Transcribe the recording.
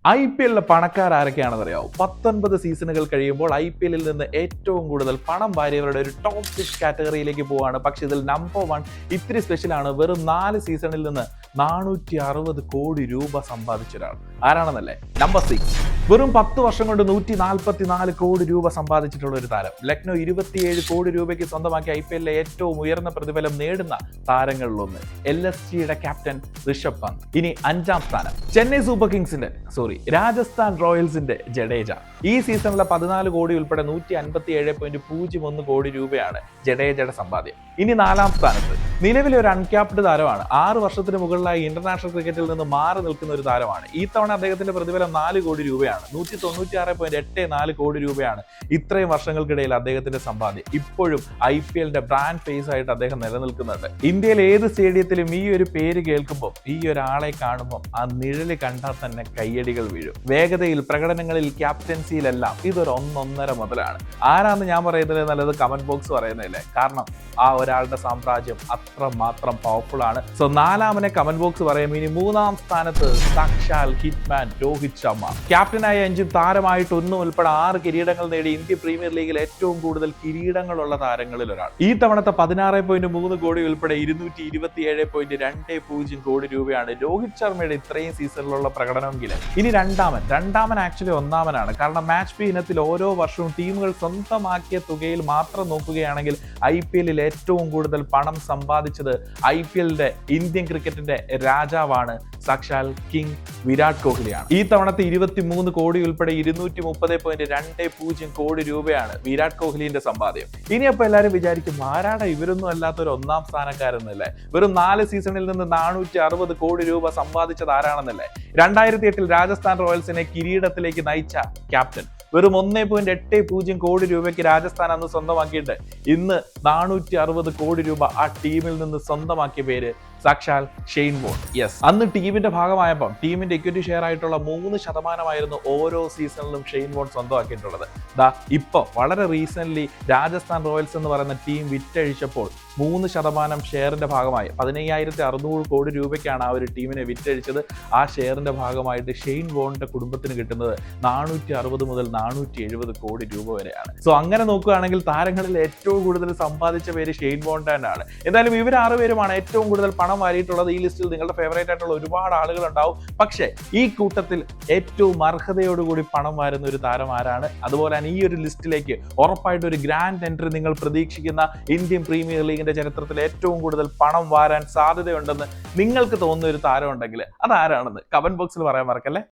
IPL പണക്കാരൊക്കെയാണെന്ന് അറിയാവോ? 19 സീസണുകൾ കഴിയുമ്പോൾ IPL നിന്ന് ഏറ്റവും കൂടുതൽ പണം വാരിയവരുടെ ഒരു ടോപ്പ് 6 കാറ്റഗറിയിലേക്ക് പോവാണ്. പക്ഷേ ഇതിൽ നമ്പർ 1 ഇത്തിരി സ്പെഷ്യലാണ്. വെറും 4 സീസണിൽ നിന്ന് 460 കോടി രൂപ സമ്പാദിച്ച ഒരാൾ. ആരാണെന്നല്ലേ? നമ്പർ 6. വെറും 10 വർഷം കൊണ്ട് 144 കോടി രൂപ സമ്പാദിച്ചിട്ടുള്ള ഒരു താരം. ലക്നോ 27 കോടി രൂപയ്ക്ക് സ്വന്തമാക്കി IPL ഏറ്റവും ഉയർന്ന പ്രതിഫലം നേടുന്ന താരങ്ങളിലൊന്ന്. LSGയുടെ ക്യാപ്റ്റൻ ഋഷഭ് പന്ത്. ഇനി 5ാം സ്ഥാനം ചെന്നൈ സൂപ്പർ കിങ്സിന്റെ രാജസ്ഥാൻ റോയൽസിന്റെ ജഡേജ. ഈ സീസണിലെ 14 കോടി ഉൾപ്പെടെ 157.01 കോടി രൂപയാണ് ജഡേജയുടെ സമ്പാദ്യം. ഇനി 4ാം സ്ഥാനത്ത് നിലവിലെ ഒരു അൺക്യാപ്ഡ് താരമാണ്. 6 വർഷത്തിന് മുകളിലായി ഇന്റർനാഷണൽ ക്രിക്കറ്റിൽ നിന്ന് മാറി നിൽക്കുന്ന ഒരു താരമാണ്. ഈ തവണ അദ്ദേഹത്തിന്റെ പ്രതിഫലം 4 കോടി രൂപയാണ്. 196.84 കോടി രൂപയാണ് ഇത്രയും വർഷങ്ങൾക്കിടയിൽ അദ്ദേഹത്തിന്റെ സമ്പാദ്യം. ഇപ്പോഴും IPLന്റെ ബ്രാൻഡ് ഫേസ് ആയിട്ട് അദ്ദേഹം നിലനിൽക്കുന്നുണ്ട്. ഇന്ത്യയിൽ ഏത് സ്റ്റേഡിയത്തിലും ഈ ഒരു പേര് കേൾക്കുമ്പോൾ, ഈ ഒരാളെ കാണുമ്പോൾ ആ നിഴല് കണ്ടാൽ തന്നെ കയ്യടികൾ വീഴും. വേഗതയിൽ, പ്രകടനങ്ങളിൽ, ക്യാപ്റ്റൻസിയിലെല്ലാം ഇതൊരു 1.5 മുതലാണ്. ആരാന്ന് ഞാൻ പറയുന്നത് നല്ലത് കമന്റ് ബോക്സ് പറയുന്നില്ലേ? കാരണം ആ ഒരാളുടെ സാമ്രാജ്യം അത്രമാത്രം പവർഫുൾ ആണ്. സോ 4ാമനെ കമന്റ് ബോക്സ് പറയും. ഇനി 3ാം സ്ഥാനത്ത് സാക്ഷാൽ ഹിറ്റ്മാൻ രോഹിത് ശർമ്മ. ക്യാപ്റ്റനായ 5 താരമായിട്ട് 1 ഉൾപ്പെടെ 6 കിരീടങ്ങൾ നേടി ഇന്ത്യൻ പ്രീമിയർ ലീഗിൽ ഏറ്റവും കൂടുതൽ കിരീടങ്ങളുള്ള താരങ്ങളിൽ ഒരാൾ. ഈ തവണത്തെ 16.3 കോടി ഉൾപ്പെടെ 227.20 കോടി രൂപയാണ് രോഹിത് ശർമ്മയുടെ ഇത്രയും സീസണിലുള്ള പ്രകടനമെങ്കിൽ. ഇനി രണ്ടാമൻ ആക്ച്വലി 1ാമനാണ്. കാരണം മാച്ച് ഫീ ഇനത്തിൽ ഓരോ വർഷവും ടീമുകൾ സ്വന്തമാക്കിയ തുകയിൽ മാത്രം നോക്കുകയാണെങ്കിൽ IPLൽ ഏറ്റവും കൂടുതൽ പണം സമ്പാദിച്ചത് IPLന്റെ ഇന്ത്യൻ ക്രിക്കറ്റിന്റെ രാജാവാണ്, സാക്ഷാൽ കിങ് വിരാട് കോഹ്ലിയാണ്. ഈ തവണത്തെ 23 കോടി ഉൾപ്പെടെ 230.20 കോടി രൂപയാണ് വിരാട് കോഹ്ലിന്റെ സമ്പാദ്യം. ഇനിയപ്പോ എല്ലാവരും വിചാരിക്കും, ആരാടാ ഇവരൊന്നും അല്ലാത്തൊരു 1ാം സ്ഥാനക്കാരെന്നല്ലേ? വെറും 4 സീസണിൽ നിന്ന് 460 കോടി രൂപ സമ്പാദിച്ചത് ആരാണെന്നല്ലേ? 2008 രാജസ്ഥാൻ റോയൽസിനെ കിരീടത്തിലേക്ക് നയിച്ച ക്യാപ്റ്റൻ. വെറും 1.80 കോടി രൂപയ്ക്ക് രാജസ്ഥാൻ അന്ന് സ്വന്തമാക്കിയിട്ട് ഇന്ന് 460 കോടി രൂപ ആ ടീമിൽ നിന്ന് സ്വന്തമാക്കിയ പേര് സാക്ഷാൽ ഷെയ്ൻ വോൺ. യെസ്, അന്ന് ടീമിന്റെ ഭാഗമായപ്പോൾ ടീമിന്റെ ഇക്വിറ്റി ഷെയർ ആയിട്ടുള്ള 3% ഓരോ സീസണിലും ഷെയ്ൻ വോൺ സ്വന്തമാക്കിയിട്ടുള്ളത്. ഇപ്പൊ വളരെ റീസെന്റ് രാജസ്ഥാൻ റോയൽസ് എന്ന് പറയുന്ന ടീം വിറ്റഴിച്ചപ്പോൾ 3% ഷെയറിന്റെ ഭാഗമായി 15,600 കോടി രൂപയ്ക്കാണ് ആ ഒരു ടീമിനെ വിറ്റഴിച്ചത്. ആ ഷെയറിന്റെ ഭാഗമായിട്ട് ഷെയ്ൻ വോണിന്റെ കുടുംബത്തിന് കിട്ടുന്നത് 460 മുതൽ 470 കോടി രൂപ വരെയാണ്. സോ അങ്ങനെ നോക്കുകയാണെങ്കിൽ താരങ്ങളിൽ ഏറ്റവും കൂടുതൽ സമ്പാദിച്ച പേര് ഷെയ്ൻ വോണിന്റെ തന്നെയാണ്. എന്തായാലും ഇവർ 6 പേരുമാണ് ഏറ്റവും കൂടുതൽ പണം വാരിയിട്ടുള്ളത്. ഈ ലിസ്റ്റിൽ നിങ്ങളുടെ ഫേവറേറ്റ് ആയിട്ടുള്ള ഒരുപാട് ആളുകൾ ഉണ്ടാവും. പക്ഷേ ഈ കൂട്ടത്തിൽ ഏറ്റവും അർഹതയോടുകൂടി പണം വാരുന്ന ഒരു താരം ആരാണ്? അതുപോലെ തന്നെ ഈ ഒരു ലിസ്റ്റിലേക്ക് ഉറപ്പായിട്ട് ഒരു ഗ്രാൻഡ് എൻട്രി നിങ്ങൾ പ്രതീക്ഷിക്കുന്ന ഇന്ത്യൻ പ്രീമിയർ ലീഗിന്റെ ചരിത്രത്തിൽ ഏറ്റവും കൂടുതൽ പണം വാരാൻ സാധ്യതയുണ്ടെന്ന് നിങ്ങൾക്ക് തോന്നുന്ന ഒരു താരം ഉണ്ടെങ്കിൽ അത് ആരാണെന്ന് കമന്റ് ബോക്സിൽ പറയാൻ മറക്കല്ലേ.